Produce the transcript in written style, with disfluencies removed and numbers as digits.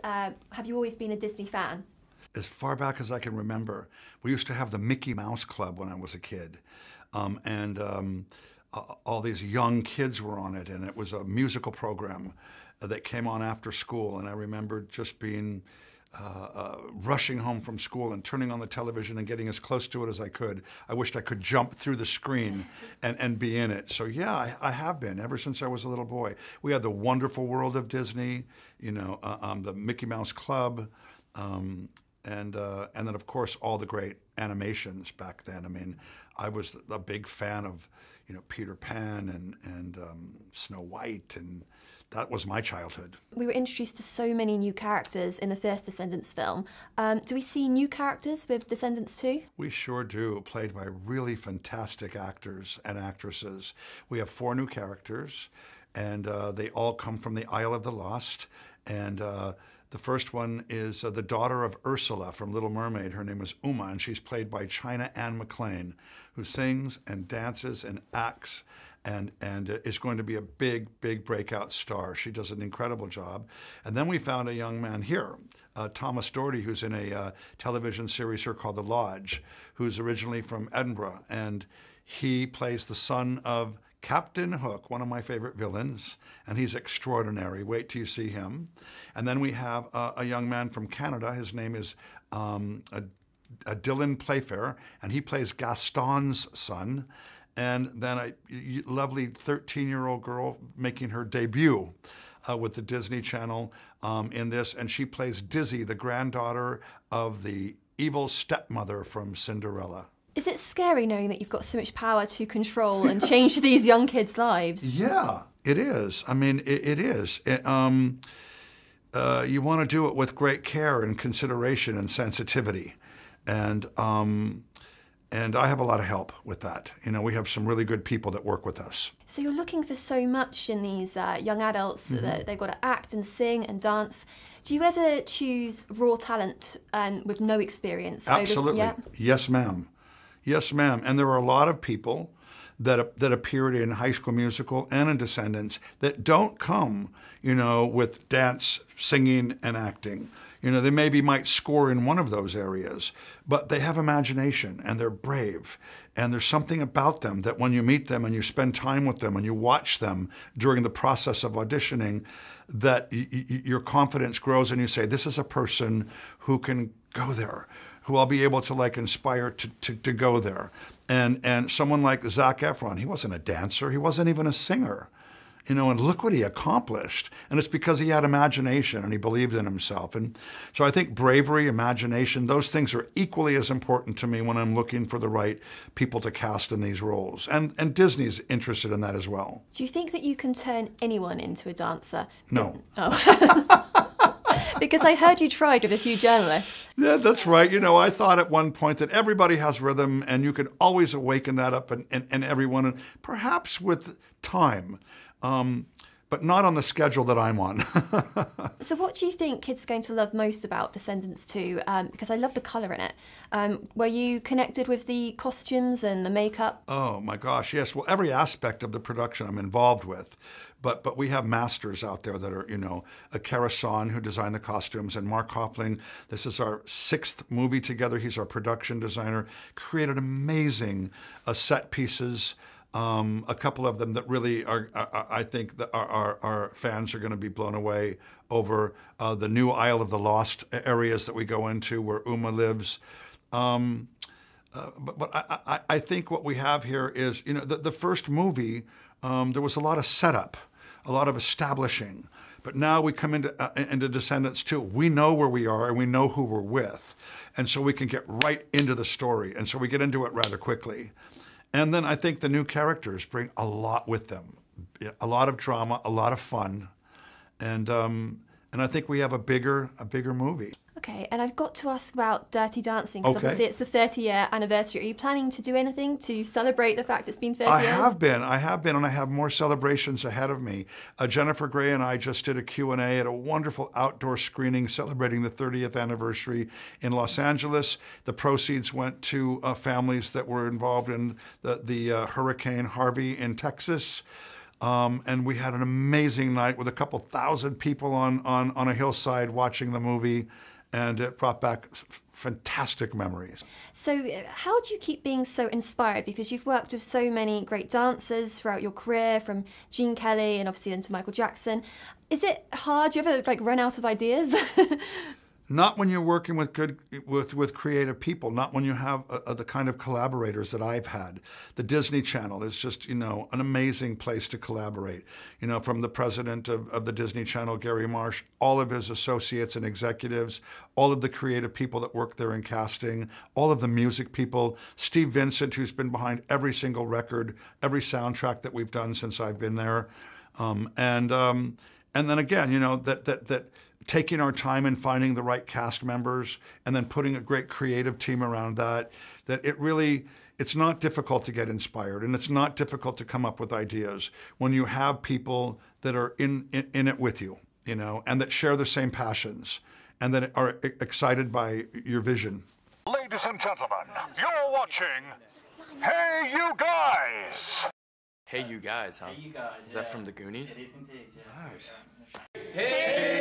Have you always been a Disney fan? As far back as I can remember, we used to have the Mickey Mouse Club when I was a kid. All these young kids were on it, and it was a musical program that came on after school. And I remember just being rushing home from school and turning on the television and getting as close to it as I could. I wished I could jump through the screen and be in it. So yeah, I have been ever since I was a little boy. We had the Wonderful World of Disney, you know, the Mickey Mouse Club, and then of course all the great animations back then. I mean, I was a big fan of, you know, Peter Pan and Snow White, and that was my childhood. We were introduced to so many new characters in the first Descendants film. Do we see new characters with Descendants too? We sure do, played by really fantastic actors and actresses. We have 4 new characters, and they all come from the Isle of the Lost. And the first one is the daughter of Ursula from Little Mermaid. Her name is Uma, and she's played by China Anne McClain, who sings and dances and acts and is going to be a big, big breakout star. She does an incredible job. And then we found a young man here, Thomas Doherty, who's in a television series here called The Lodge, who's originally from Edinburgh. And he plays the son of Captain Hook, one of my favorite villains, and he's extraordinary. Wait till you see him. And then we have a young man from Canada. His name is Dylan Playfair, and he plays Gaston's son. And then a lovely 13-year-old girl making her debut with the Disney Channel in this, and she plays Dizzy, the granddaughter of the evil stepmother from Cinderella. Is it scary knowing that you've got so much power to control and change these young kids' lives? Yeah, it is. I mean, it is. You want to do it with great care and consideration and sensitivity. And I have a lot of help with that. You know, we have some really good people that work with us. So you're looking for so much in these young adults that they've got to act and sing and dance. Do you ever choose raw talent and with no experience? Absolutely. Yes, ma'am. Yes, ma'am. And there are a lot of people that appeared in High School Musical and in Descendants that don't come, you know, with dance, singing, and acting. You know, they maybe might score in one of those areas, but they have imagination and they're brave. And there's something about them that when you meet them and you spend time with them and you watch them during the process of auditioning, that your confidence grows and you say, this is a person who can go there, who I'll be able to like inspire to go there. And someone like Zac Efron, he wasn't a dancer, he wasn't even a singer. You know, and look what he accomplished. And it's because he had imagination and he believed in himself. And so I think bravery, imagination, those things are equally as important to me when I'm looking for the right people to cast in these roles. And Disney's interested in that as well. Do you think that you can turn anyone into a dancer? No. Oh. Because I heard you tried with a few journalists. Yeah, that's right. You know, I thought at one point that everybody has rhythm and you could always awaken that up in everyone, and perhaps with time. But not on the schedule that I'm on. So what do you think kids are going to love most about Descendants 2? Because I love the colour in it. Were you connected with the costumes and the makeup? Oh my gosh, yes. Well, every aspect of the production I'm involved with. But we have masters out there that are, you know, Kara Son, who designed the costumes, and Mark Hoffling. This is our 6th movie together. He's our production designer. Created amazing set pieces. A couple of them that really are I think that our fans are going to be blown away over the new Isle of the Lost areas that we go into where Uma lives. But I think what we have here is, you know, the first movie, there was a lot of setup, a lot of establishing. But now we come into Descendants 2. We know where we are and we know who we're with. And so we can get right into the story. And so we get into it rather quickly. And then I think the new characters bring a lot with them, a lot of drama, a lot of fun, and I think we have a bigger movie. Okay, and I've got to ask about Dirty Dancing, because obviously it's the 30-year anniversary. Are you planning to do anything to celebrate the fact it's been 30 years? I have been, and I have more celebrations ahead of me. Jennifer Grey and I just did a Q&A at a wonderful outdoor screening celebrating the 30th anniversary in Los Angeles. The proceeds went to families that were involved in the Hurricane Harvey in Texas. And we had an amazing night with a couple thousand people on a hillside watching the movie, and it brought back fantastic memories. So how do you keep being so inspired? Because you've worked with so many great dancers throughout your career, from Gene Kelly and obviously into Michael Jackson. Is it hard? Do you ever like run out of ideas? Not when you're working with creative people, not when you have the kind of collaborators that I've had. The Disney Channel is just, an amazing place to collaborate. From the president of the Disney Channel, Gary Marsh, all of his associates and executives, all of the creative people that work there in casting, all of the music people, Steve Vincent, who's been behind every single record, every soundtrack that we've done since I've been there. And then again, that taking our time and finding the right cast members and then putting a great creative team around that it's not difficult to get inspired, and it's not difficult to come up with ideas when you have people that are in it with you, and that share the same passions and that are excited by your vision. Ladies and gentlemen, you're watching Hey You Guys! Hey You Guys, huh? Hey You Guys. Is that from the Goonies? It is indeed, yes. Nice. Hey